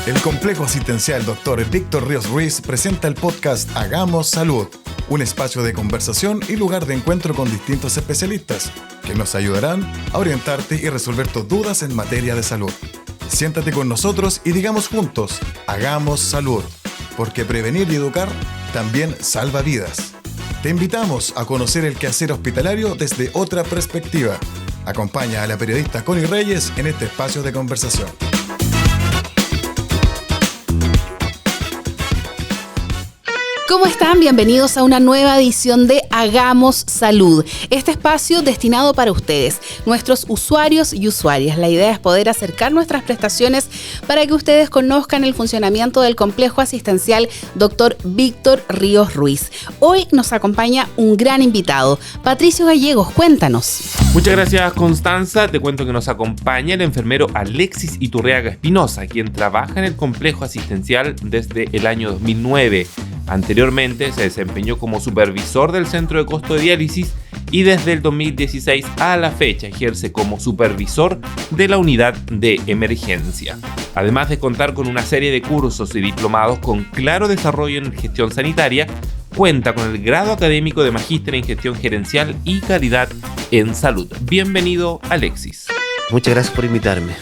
El Complejo Asistencial Dr. Víctor Ríos Ruiz presenta el podcast Hagamos Salud, un espacio de conversación y lugar de encuentro con distintos especialistas que nos ayudarán a orientarte y resolver tus dudas en materia de salud. Siéntate con nosotros y digamos juntos, Hagamos Salud, porque prevenir y educar también salva vidas. Te invitamos a conocer el quehacer hospitalario desde otra perspectiva. Acompaña a la periodista Connie Reyes en este espacio de conversación. ¿Cómo están? Bienvenidos a una nueva edición de Hagamos Salud, este espacio destinado para ustedes, nuestros usuarios y usuarias. La idea es poder acercar nuestras prestaciones para que ustedes conozcan el funcionamiento del Complejo Asistencial Dr. Víctor Ríos Ruiz. Hoy nos acompaña un gran invitado, Patricio Gallegos, cuéntanos. Muchas gracias, Constanza. Te cuento que nos acompaña el enfermero Alexis Iturriaga Espinosa, quien trabaja en el Complejo Asistencial desde el año 2009. Anteriormente se desempeñó como supervisor del Centro de Costo de Diálisis y desde el 2016 a la fecha ejerce como supervisor de la unidad de emergencia. Además de contar con una serie de cursos y diplomados con claro desarrollo en gestión sanitaria, cuenta con el grado académico de Magíster en Gestión Gerencial y Calidad en Salud. Bienvenido, Alexis. Muchas gracias por invitarme.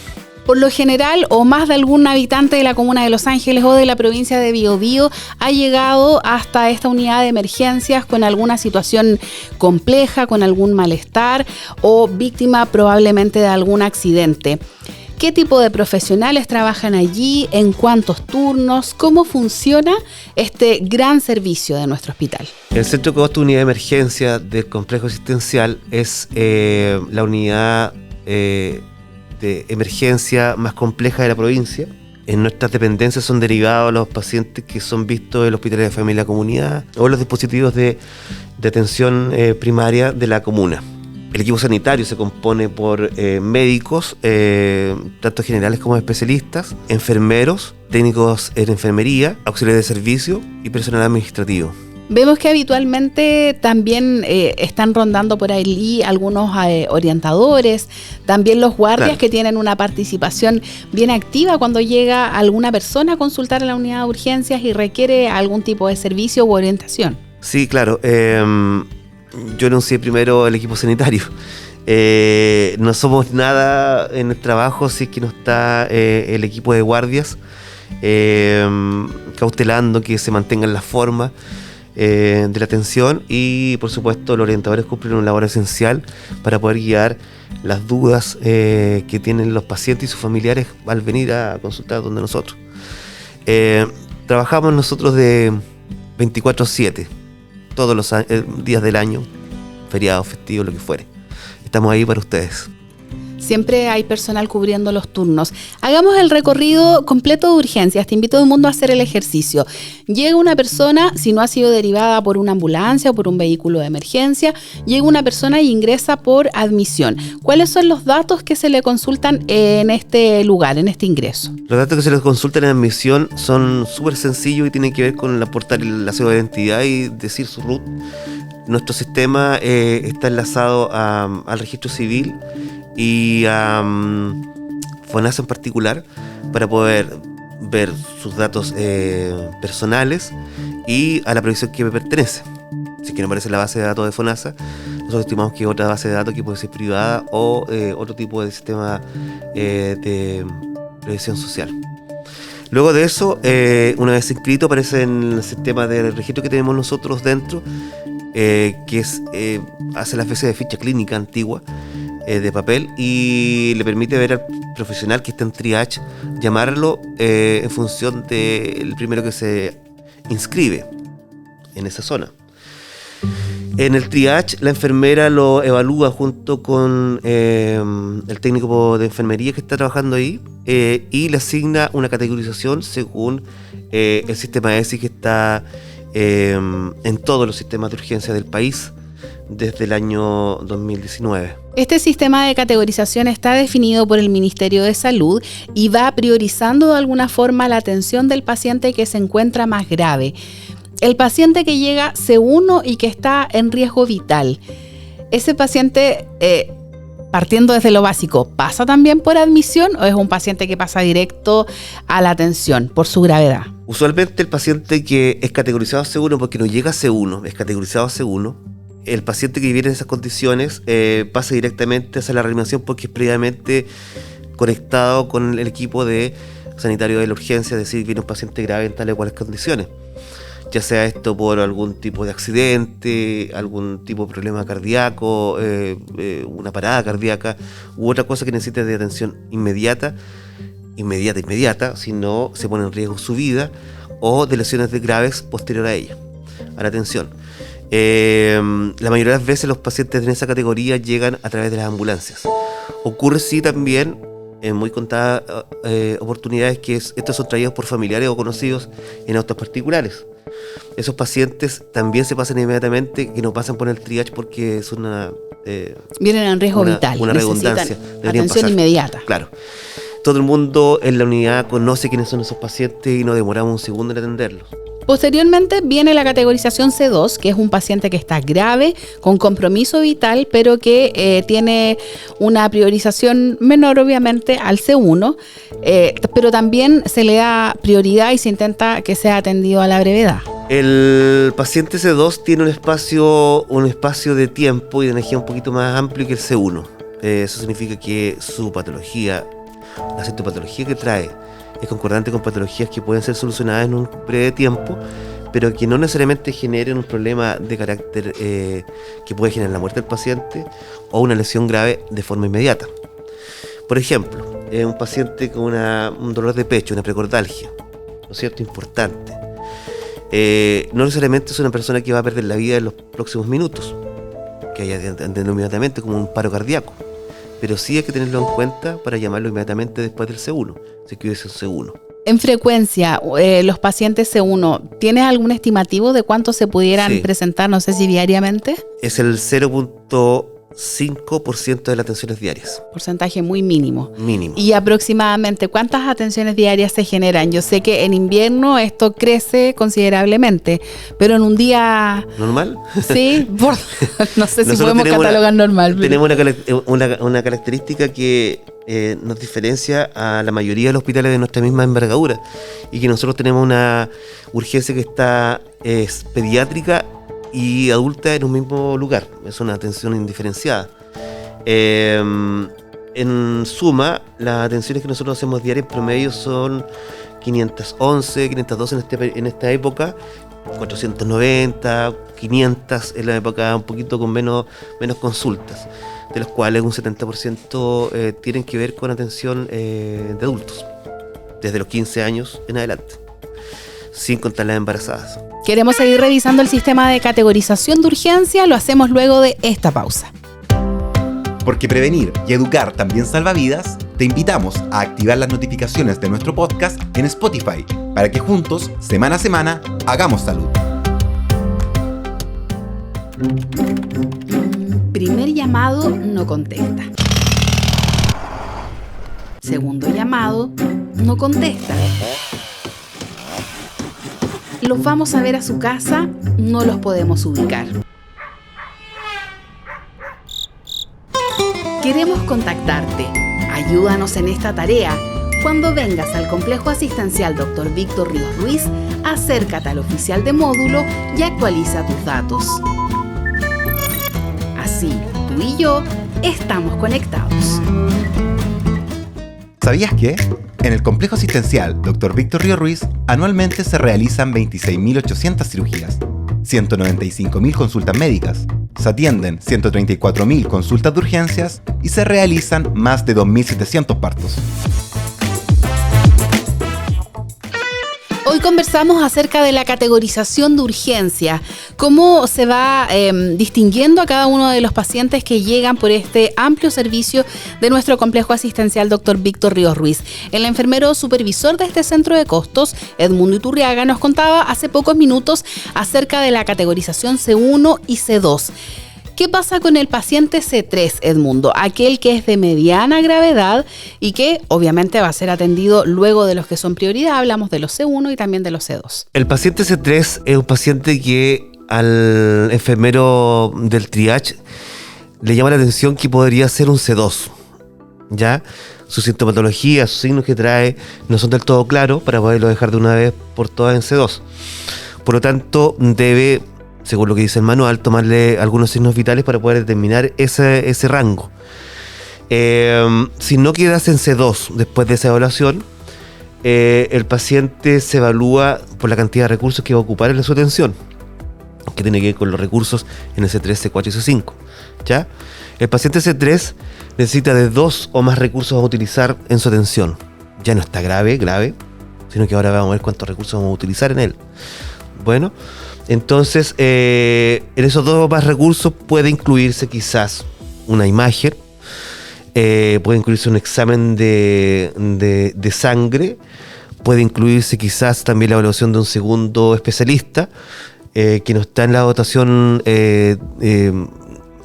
Por lo general, o más de algún habitante de la comuna de Los Ángeles o de la provincia de Biobío ha llegado hasta esta unidad de emergencias con alguna situación compleja, con algún malestar o víctima probablemente de algún accidente. ¿Qué tipo de profesionales trabajan allí? ¿En cuántos turnos? ¿Cómo funciona este gran servicio de nuestro hospital? El Centro de Costo de Unidad de Emergencia del Complejo Asistencial es la unidad de emergencia más compleja de la provincia. En nuestras dependencias son derivados los pacientes que son vistos en los hospitales de familia comunidad o los dispositivos de atención primaria de la comuna. El equipo sanitario se compone por médicos, tanto generales como especialistas, enfermeros, técnicos en enfermería, auxiliares de servicio y personal administrativo. Vemos que habitualmente también están rondando por ahí algunos orientadores, también los guardias, claro, que tienen una participación bien activa cuando llega alguna persona a consultar a la unidad de urgencias y requiere algún tipo de servicio u orientación. Sí, claro. Yo anuncié primero el equipo sanitario. No somos nada en el trabajo si es que no está el equipo de guardias cautelando que se mantengan las formas de la atención, y por supuesto los orientadores cumplen una labor esencial para poder guiar las dudas que tienen los pacientes y sus familiares al venir a consultar donde nosotros. Trabajamos nosotros de 24/7, todos los días del año, feriados, festivos, lo que fuere. Estamos ahí para ustedes. Siempre hay personal cubriendo los turnos. Hagamos el recorrido completo de urgencias. Te invito a todo el mundo a hacer el ejercicio. Llega una persona, si no ha sido derivada por una ambulancia o por un vehículo de emergencia, llega una persona y ingresa por admisión. ¿Cuáles son los datos que se le consultan en este lugar, en este ingreso? Los datos que se les consultan en admisión son súper sencillos y tienen que ver con aportar la cédula de identidad y decir su RUT. Nuestro sistema está enlazado al registro civil y a FONASA en particular para poder ver sus datos personales y a la provisión que me pertenece. Si es que no aparece en la base de datos de FONASA, nosotros estimamos que otra base de datos que puede ser privada o otro tipo de sistema de previsión social. Luego de eso, una vez inscrito, aparece en el sistema de registro que tenemos nosotros dentro, que hace la especie de ficha clínica antigua de papel y le permite ver al profesional que está en triage, llamarlo en función del primero que se inscribe en esa zona. En el triage, la enfermera lo evalúa junto con el técnico de enfermería que está trabajando ahí y le asigna una categorización según el sistema ESI que está en todos los sistemas de urgencia del país desde el año 2019. Este sistema de categorización está definido por el Ministerio de Salud y va priorizando de alguna forma la atención del paciente que se encuentra más grave. El paciente que llega C1 y que está en riesgo vital. Ese paciente partiendo desde lo básico, ¿pasa también por admisión o es un paciente que pasa directo a la atención por su gravedad? Usualmente el paciente que es categorizado C1 porque no llega a C1, es categorizado C1, el paciente que viene en esas condiciones pasa directamente hacia la reanimación porque es previamente conectado con el equipo de sanitario de la urgencia, es decir, viene un paciente grave en tales o cuales condiciones. Ya sea esto por algún tipo de accidente, algún tipo de problema cardíaco, una parada cardíaca u otra cosa que necesite de atención inmediata, si no se pone en riesgo su vida, o de lesiones graves posterior a ella, a la atención. La mayoría de las veces los pacientes en esa categoría llegan a través de las ambulancias. Ocurre sí también en muy contadas oportunidades que estos son traídos por familiares o conocidos en autos particulares. Esos pacientes también se pasan inmediatamente, que no pasan por el triage porque es vienen en riesgo vital, una redundancia. Atención inmediata. Claro. Todo el mundo en la unidad conoce quiénes son esos pacientes y no demoramos un segundo en atenderlos. Posteriormente viene la categorización C2, que es un paciente que está grave, con compromiso vital, pero que tiene una priorización menor, obviamente, al C1, pero también se le da prioridad y se intenta que sea atendido a la brevedad. El paciente C2 tiene un espacio de tiempo y de energía un poquito más amplio que el C1. Eso significa que su patología, la sintomatología que trae, es concordante con patologías que pueden ser solucionadas en un breve tiempo, pero que no necesariamente generen un problema de carácter que puede generar la muerte del paciente o una lesión grave de forma inmediata. Por ejemplo, un paciente con un dolor de pecho, una precordalgia, ¿no es cierto?, importante. No necesariamente es una persona que va a perder la vida en los próximos minutos, que haya entendido inmediatamente como un paro cardíaco, pero sí hay que tenerlo en cuenta para llamarlo inmediatamente después del C1, si es que hubiese un C1. En frecuencia, los pacientes C1, ¿tienes algún estimativo de cuántos se pudieran presentar, no sé si diariamente? Es el 0.5% de las atenciones diarias. Porcentaje muy mínimo. Mínimo. Y aproximadamente, ¿cuántas atenciones diarias se generan? Yo sé que en invierno esto crece considerablemente, pero en un día... ¿Normal? Sí, no sé si podemos catalogar normal. Tenemos una característica que nos diferencia a la mayoría de los hospitales de nuestra misma envergadura, y que nosotros tenemos una urgencia que es pediátrica y adulta en un mismo lugar. Es una atención indiferenciada. En suma, las atenciones que nosotros hacemos diarias en promedio son 511, 512 en esta época, 490, 500 en la época un poquito con menos consultas, de los cuales un 70% tienen que ver con atención de adultos, desde los 15 años en adelante, sin contar las embarazadas. Queremos seguir revisando el sistema de categorización de urgencia, lo hacemos luego de esta pausa. Porque prevenir y educar también salva vidas, te invitamos a activar las notificaciones de nuestro podcast en Spotify para que juntos, semana a semana, hagamos salud. Primer llamado, no contesta. Segundo llamado, no contesta. Los vamos a ver a su casa, no los podemos ubicar. Queremos contactarte. Ayúdanos en esta tarea. Cuando vengas al Complejo Asistencial Dr. Víctor Ríos Ruiz, acércate al oficial de módulo y actualiza tus datos. Así, tú y yo estamos conectados. ¿Sabías que? En el Complejo Asistencial Dr. Víctor Ríos Ruiz anualmente se realizan 26.800 cirugías, 195.000 consultas médicas, se atienden 134.000 consultas de urgencias y se realizan más de 2.700 partos. Hoy conversamos acerca de la categorización de urgencia, cómo se va distinguiendo a cada uno de los pacientes que llegan por este amplio servicio de nuestro complejo asistencial Dr. Víctor Ríos Ruiz. El enfermero supervisor de este centro de costos, Edmundo Iturriaga, nos contaba hace pocos minutos acerca de la categorización C1 y C2. ¿Qué pasa con el paciente C3, Edmundo? Aquel que es de mediana gravedad y que obviamente va a ser atendido luego de los que son prioridad. Hablamos de los C1 y también de los C2. El paciente C3 es un paciente que al enfermero del triage le llama la atención que podría ser un C2, ¿ya? Su sintomatología, sus signos que trae no son del todo claros para poderlo dejar de una vez por todas en C2. Por lo tanto, debe, según lo que dice el manual, tomarle algunos signos vitales para poder determinar ese rango. Si no quedas en C2 después de esa evaluación, el paciente se evalúa por la cantidad de recursos que va a ocupar en su atención, que tiene que ver con los recursos en el C3, C4 y C5, ¿ya? El paciente C3 necesita de 2 o más recursos a utilizar en su atención. Ya no está grave, sino que ahora vamos a ver cuántos recursos vamos a utilizar en él. Bueno, entonces en esos 2 o más recursos puede incluirse quizás una imagen, puede incluirse un examen de sangre, puede incluirse quizás también la evaluación de un segundo especialista que no está en la dotación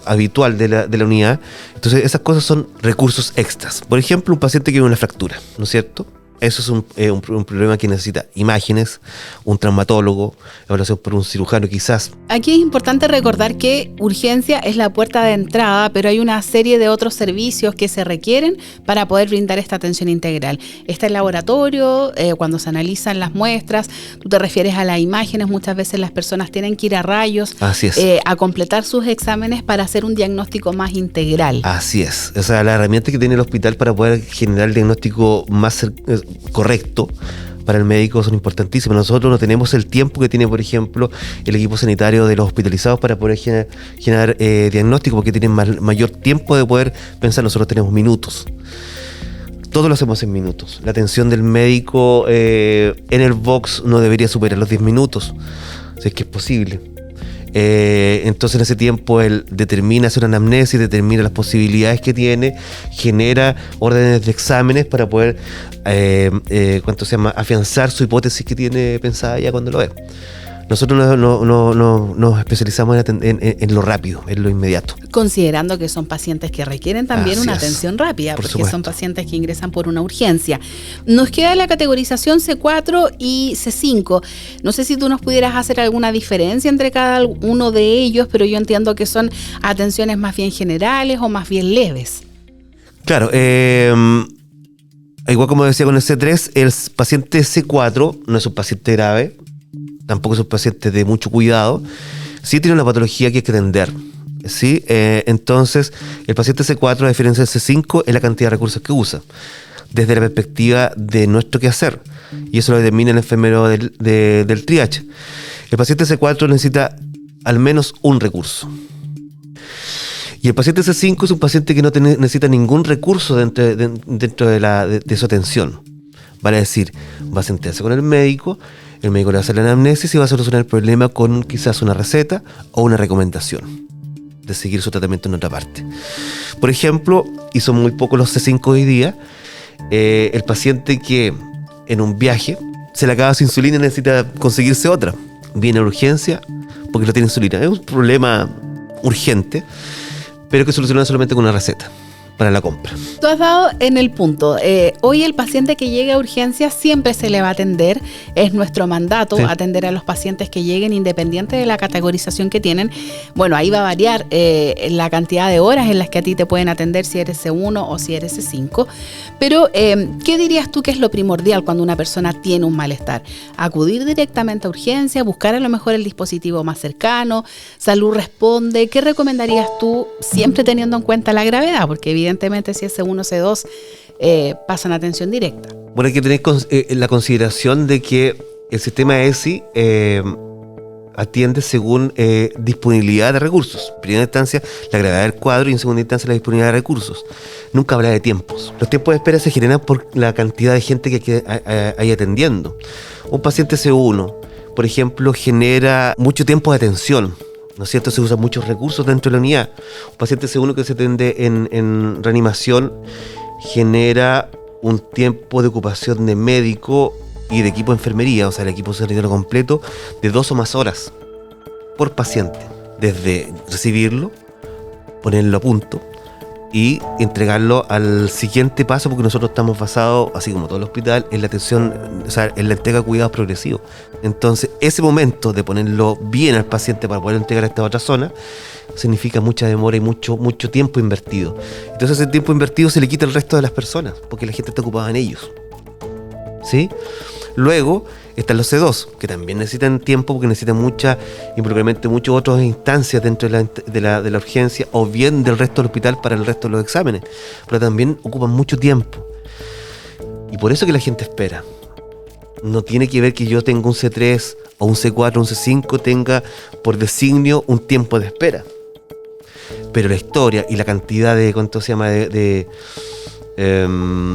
habitual de la unidad. Entonces esas cosas son recursos extras. Por ejemplo, un paciente que tiene una fractura, ¿no es cierto? Eso es un problema que necesita imágenes, un traumatólogo, evaluación por un cirujano quizás. Aquí es importante recordar que urgencia es la puerta de entrada, pero hay una serie de otros servicios que se requieren para poder brindar esta atención integral. Está el laboratorio, cuando se analizan las muestras, tú te refieres a las imágenes, muchas veces las personas tienen que ir a rayos, así es, a completar sus exámenes para hacer un diagnóstico más integral. Así es, o sea, la herramienta que tiene el hospital para poder generar el diagnóstico más correcto para el médico son importantísimas. Nosotros no tenemos el tiempo que tiene, por ejemplo, el equipo sanitario de los hospitalizados para poder generar diagnóstico, porque tienen mayor tiempo de poder pensar. Nosotros tenemos minutos. Todo lo hacemos en minutos. La atención del médico en el box no debería superar los 10 minutos, si es que es posible. Entonces en ese tiempo él determina, hace una anamnesis, determina las posibilidades que tiene, genera órdenes de exámenes para poder afianzar su hipótesis que tiene pensada ya cuando lo ve. Nosotros nos especializamos en lo rápido, en lo inmediato. Considerando que son pacientes que requieren también una atención rápida, porque supuesto, son pacientes que ingresan por una urgencia. Nos queda la categorización C4 y C5. No sé si tú nos pudieras hacer alguna diferencia entre cada uno de ellos, pero yo entiendo que son atenciones más bien generales o más bien leves. Claro, igual como decía con el C3, el paciente C4 no es un paciente grave, tampoco es un paciente de mucho cuidado, sí tiene una patología que hay que atender, ¿sí? Entonces, el paciente C4, a diferencia del C5, es la cantidad de recursos que usa, desde la perspectiva de nuestro quehacer, y eso lo determina el enfermero del triage. El paciente C4 necesita al menos un recurso. Y el paciente C5 es un paciente que no necesita ningún recurso dentro de su atención. Vale decir, va a sentarse con el médico le va a hacer la anamnesis y va a solucionar el problema con quizás una receta o una recomendación de seguir su tratamiento en otra parte. Por ejemplo, y son muy pocos los C5 hoy día, el paciente que en un viaje se le acaba su insulina y necesita conseguirse otra, viene a urgencia porque no tiene insulina. Es un problema urgente, pero que soluciona solamente con una receta para la compra. Tú has dado en el punto. Hoy el paciente que llega a urgencias siempre se le va a atender. Es nuestro mandato atender a los pacientes que lleguen, independiente de la categorización que tienen. Bueno, ahí va a variar la cantidad de horas en las que a ti te pueden atender, si eres C1 o si eres C5. Pero, ¿qué dirías tú que es lo primordial cuando una persona tiene un malestar? Acudir directamente a urgencia, buscar a lo mejor el dispositivo más cercano, Salud Responde. ¿Qué recomendarías tú, siempre teniendo en cuenta la gravedad? Porque evidentemente si es C1 o C2 pasan a atención directa. Bueno, hay que tener la consideración de que el sistema ESI atiende según disponibilidad de recursos. En primera instancia, la gravedad del cuadro, y en segunda instancia, la disponibilidad de recursos. Nunca habla de tiempos. Los tiempos de espera se generan por la cantidad de gente que hay atendiendo. Un paciente C1, por ejemplo, genera mucho tiempo de atención, ¿no es cierto? Se usan muchos recursos dentro de la unidad. Un paciente C1 que se atiende en reanimación genera un tiempo de ocupación de médico y de equipo de enfermería, o sea, el equipo sanitario completo, de 2 o más horas por paciente. Desde recibirlo, ponerlo a punto, y entregarlo al siguiente paso, porque nosotros estamos basados, así como todo el hospital, en la atención, o sea, en la entrega de cuidados progresivos. Entonces, ese momento de ponerlo bien al paciente para poder entregar a esta otra zona significa mucha demora y mucho tiempo invertido. Entonces, ese tiempo invertido se le quita al resto de las personas, porque la gente está ocupada en ellos. ¿Sí? Luego están los C2, que también necesitan tiempo porque necesitan involucramiento de muchas otras instancias dentro de la urgencia o bien del resto del hospital para el resto de los exámenes, pero también ocupan mucho tiempo. Y por eso que la gente espera. No tiene que ver que yo tenga un C3 o un C4 o un C5 tenga por designio un tiempo de espera. Pero la historia y la cantidad de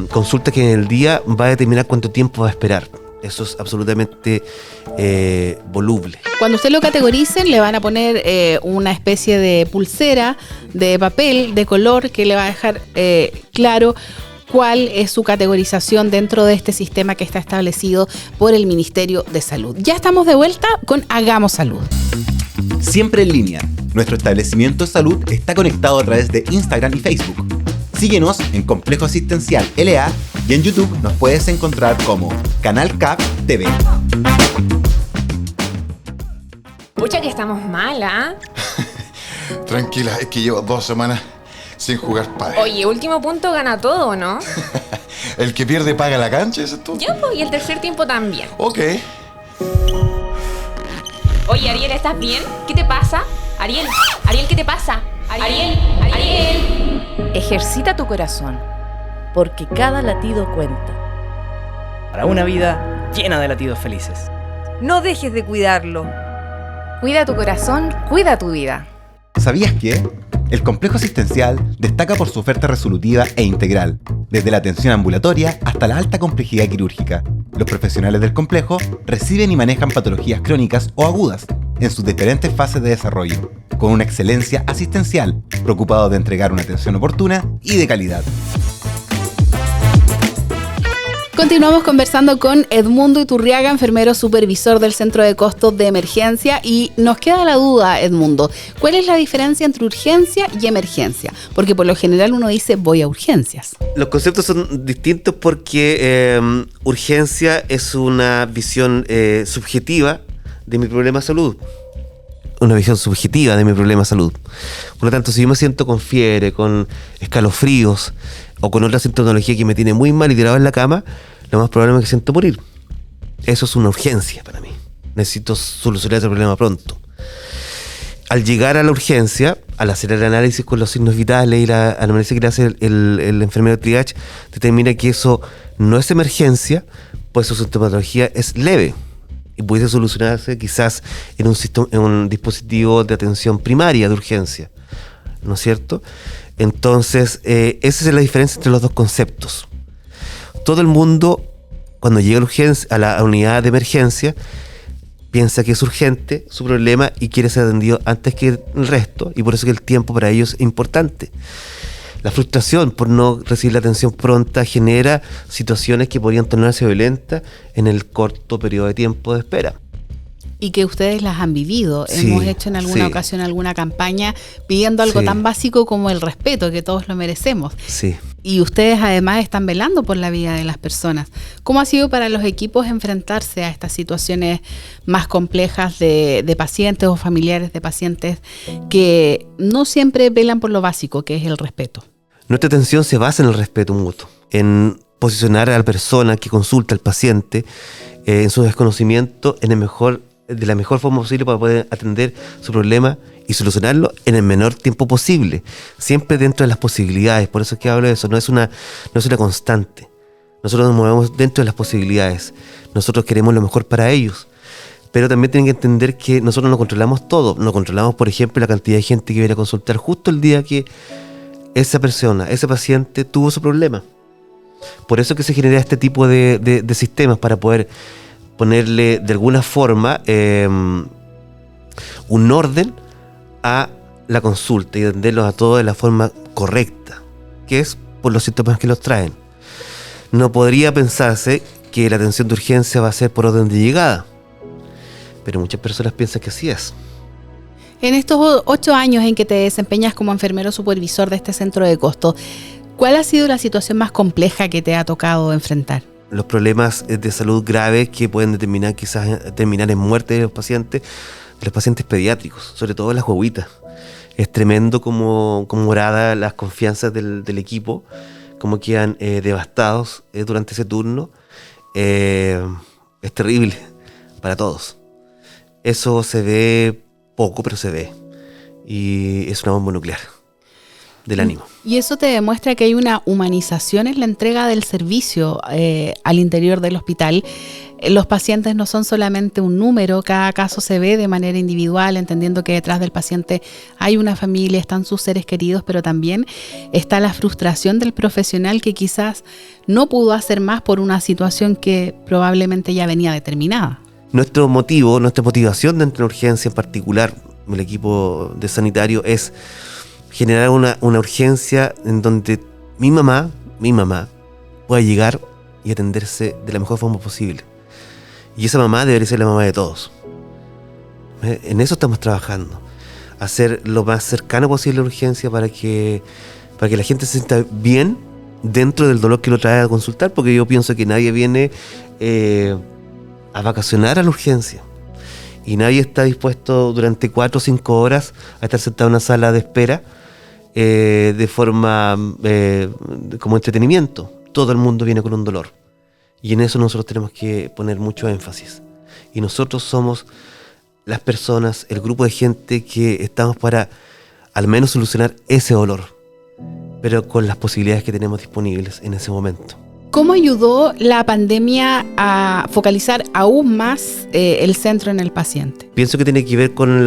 consultas que en el día va a determinar cuánto tiempo va a esperar. Eso es absolutamente voluble. Cuando usted lo categoricen, le van a poner una especie de pulsera de papel de color que le va a dejar claro cuál es su categorización dentro de este sistema que está establecido por el Ministerio de Salud. Ya estamos de vuelta con Hagamos Salud. Siempre en línea. Nuestro establecimiento de salud está conectado a través de Instagram y Facebook. Síguenos en Complejo Asistencial LA y en YouTube nos puedes encontrar como Canal CAP TV. Pucha que estamos mal, ¿ah? Tranquila, es que llevo 2 semanas sin jugar pádel. Oye, último punto gana todo, ¿no? El que pierde paga la cancha, ¿ese es tú? Ya, pues, y el tercer tiempo también. Ok. Oye, Ariel, ¿estás bien? ¿Qué te pasa? Ariel, ¿qué te pasa? Ariel. Ejercita tu corazón, porque cada latido cuenta. Para una vida llena de latidos felices. No dejes de cuidarlo. Cuida tu corazón, cuida tu vida. ¿Sabías que? El complejo asistencial destaca por su oferta resolutiva e integral, desde la atención ambulatoria hasta la alta complejidad quirúrgica. Los profesionales del complejo reciben y manejan patologías crónicas o agudas en sus diferentes fases de desarrollo, con una excelencia asistencial, preocupado de entregar una atención oportuna y de calidad. Continuamos conversando con Edmundo Iturriaga, enfermero supervisor del Centro de Costos de Emergencia, y nos queda la duda, Edmundo, ¿cuál es la diferencia entre urgencia y emergencia? Porque por lo general uno dice voy a urgencias. Los conceptos son distintos porque urgencia es una visión subjetiva de mi problema de salud. Una visión subjetiva de mi problema de salud. Por lo tanto, si yo me siento con fiebre, con escalofríos o con otra sintomatología que me tiene muy mal y tirado en la cama, lo más probable es que siento morir. Eso es una urgencia para mí. Necesito solucionar ese problema pronto. Al llegar a la urgencia, al hacer el análisis con los signos vitales y la análisis que le hace el enfermero de triage, determina que eso no es emergencia, pues su sintomatología es leve y puede solucionarse quizás en un dispositivo de atención primaria de urgencia, ¿no es cierto? Entonces, esa es la diferencia entre los dos conceptos. Todo el mundo, cuando llega a la unidad de emergencia, piensa que es urgente su problema y quiere ser atendido antes que el resto, y por eso que el tiempo para ellos es importante. La frustración por no recibir la atención pronta genera situaciones que podrían tornarse violentas en el corto periodo de tiempo de espera. Y que ustedes las han vivido. Sí, hemos hecho en alguna ocasión alguna campaña pidiendo algo tan básico como el respeto, que todos lo merecemos. Sí. Y ustedes además están velando por la vida de las personas. ¿Cómo ha sido para los equipos enfrentarse a estas situaciones más complejas de pacientes o familiares de pacientes que no siempre velan por lo básico, que es el respeto? Nuestra atención se basa en el respeto mutuo, en posicionar a la persona que consulta al paciente en su desconocimiento de la mejor forma posible para poder atender su problema y solucionarlo en el menor tiempo posible, siempre dentro de las posibilidades. Por eso es que hablo de eso, no es una constante. Nosotros nos movemos dentro de las posibilidades. Nosotros queremos lo mejor para ellos, pero también tienen que entender que nosotros no controlamos todo. No controlamos, por ejemplo, la cantidad de gente que viene a consultar justo el día que ese paciente tuvo su problema. Por eso que se genera este tipo de sistemas para poder ponerle de alguna forma un orden a la consulta y atenderlos a todos de la forma correcta, que es por los síntomas que los traen. No podría pensarse que la atención de urgencia va a ser por orden de llegada, pero muchas personas piensan que así es. En estos 8 años en que te desempeñas como enfermero supervisor de este centro de costo, ¿cuál ha sido la situación más compleja que te ha tocado enfrentar? Los problemas de salud graves que pueden terminar en muerte de los pacientes pediátricos, sobre todo las guaguitas. Es tremendo como orada las confianzas del equipo, como quedan devastados durante ese turno. Es terrible para todos. Eso se ve poco, pero se ve. Y es una bomba nuclear del ánimo. Y eso te demuestra que hay una humanización en la entrega del servicio al interior del hospital. Los pacientes no son solamente un número, cada caso se ve de manera individual, entendiendo que detrás del paciente hay una familia, están sus seres queridos, pero también está la frustración del profesional que quizás no pudo hacer más por una situación que probablemente ya venía determinada. Nuestra motivación dentro de la urgencia en particular, el equipo de sanitario, es generar una urgencia en donde mi mamá pueda llegar y atenderse de la mejor forma posible. Y esa mamá debería ser la mamá de todos. En eso estamos trabajando. Hacer lo más cercano posible la urgencia para que la gente se sienta bien dentro del dolor que lo trae a consultar, porque yo pienso que nadie viene a vacacionar a la urgencia. Y nadie está dispuesto durante 4 o 5 horas a estar sentado en una sala de espera de forma como entretenimiento. Todo el mundo viene con un dolor. Y en eso nosotros tenemos que poner mucho énfasis. Y nosotros somos las personas, el grupo de gente que estamos para al menos solucionar ese dolor, pero con las posibilidades que tenemos disponibles en ese momento. ¿Cómo ayudó la pandemia a focalizar aún más el centro en el paciente? Pienso que tiene que ver con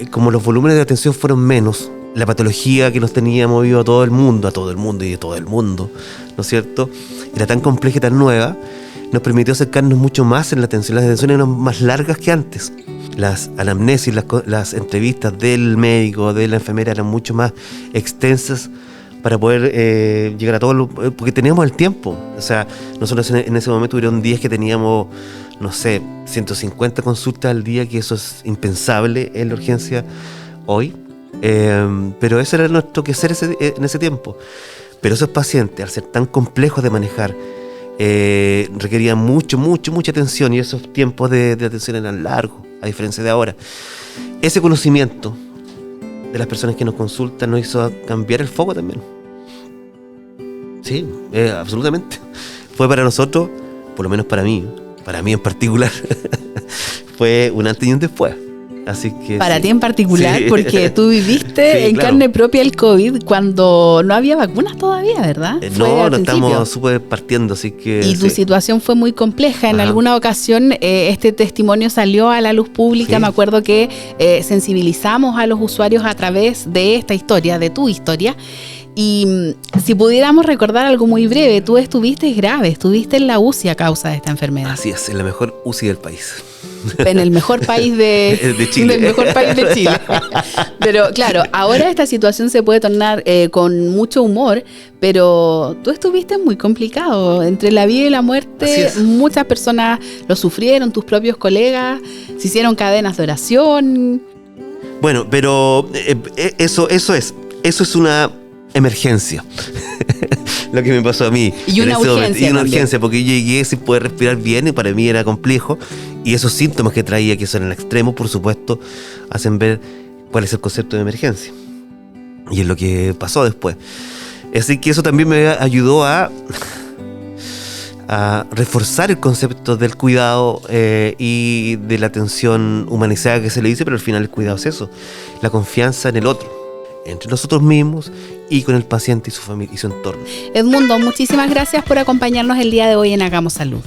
como los volúmenes de atención fueron menos, la patología que nos tenía movido a todo el mundo y de todo el mundo, ¿no es cierto? Era tan compleja y tan nueva, nos permitió acercarnos mucho más en la atención. Las atenciones eran más largas que antes. Las anamnesis, las entrevistas del médico, de la enfermera eran mucho más extensas para poder llegar a todo porque teníamos el tiempo. O sea, nosotros en ese momento hubieron días que teníamos, 150 consultas al día, que eso es impensable en la urgencia hoy. Pero ese era nuestro quehacer en ese tiempo. Pero esos pacientes, al ser tan complejos de manejar, requerían mucha atención, y esos tiempos de atención eran largos, a diferencia de ahora. Ese conocimiento de las personas que nos consultan nos hizo cambiar el foco también. Sí, absolutamente. Fue para nosotros, por lo menos para mí en particular, fue un antes y un después. Así que para ti en particular, sí. Porque tú viviste en carne propia el COVID cuando no había vacunas todavía, ¿verdad? No estamos súper partiendo, así que... Y tu situación fue muy compleja. En alguna ocasión este testimonio salió a la luz pública. Sí. Me acuerdo que sensibilizamos a los usuarios a través de esta historia, de tu historia. Y si pudiéramos recordar algo muy breve, tú estuviste grave, estuviste en la UCI a causa de esta enfermedad. Así es, en la mejor UCI del país. En el mejor país de Chile. En el mejor país de Chile. Pero claro, ahora esta situación se puede tornar con mucho humor, pero tú estuviste muy complicado. Entre la vida y la muerte, muchas personas lo sufrieron, tus propios colegas, se hicieron cadenas de oración. Bueno, pero eso es una emergencia. Lo que me pasó a mí. Y una urgencia. Porque yo llegué sin poder respirar bien y para mí era complejo. Y esos síntomas que traía, que son en el extremo, por supuesto, hacen ver cuál es el concepto de emergencia. Y es lo que pasó después. Así que eso también me ayudó a reforzar el concepto del cuidado y de la atención humanizada que se le dice, pero al final el cuidado es eso, la confianza en el otro, entre nosotros mismos y con el paciente y su familia y su entorno. Edmundo, muchísimas gracias por acompañarnos el día de hoy en Hagamos Salud.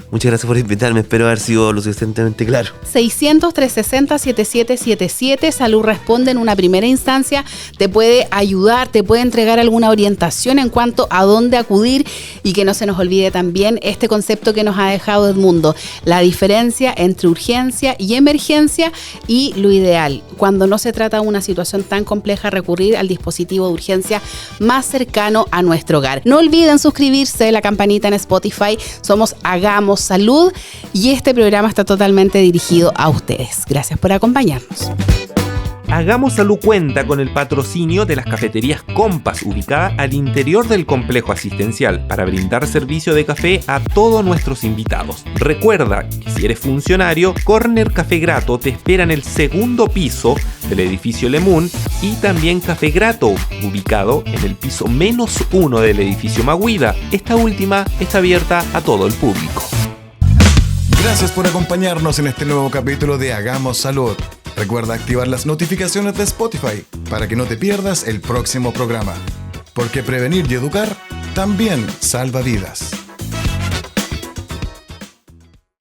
Muchas gracias por invitarme, espero haber sido lo suficientemente claro. 600-360-7777, Salud Responde en una primera instancia, te puede ayudar, te puede entregar alguna orientación en cuanto a dónde acudir, y que no se nos olvide también este concepto que nos ha dejado Edmundo, la diferencia entre urgencia y emergencia, y lo ideal, cuando no se trata de una situación tan compleja, recurrir al dispositivo de urgencia más cercano a nuestro hogar. No olviden suscribirse, la campanita en Spotify, somos Hagamos Salud, y este programa está totalmente dirigido a ustedes. Gracias por acompañarnos. Hagamos Salud cuenta con el patrocinio de las cafeterías Compass, ubicada al interior del complejo asistencial, para brindar servicio de café a todos nuestros invitados. Recuerda que si eres funcionario, Corner Café Grato te espera en el segundo piso del edificio Lemun, y también Café Grato, ubicado en el piso -1 del edificio Maguida. Esta última está abierta a todo el público. Gracias por acompañarnos en este nuevo capítulo de Hagamos Salud. Recuerda activar las notificaciones de Spotify para que no te pierdas el próximo programa. Porque prevenir y educar también salva vidas.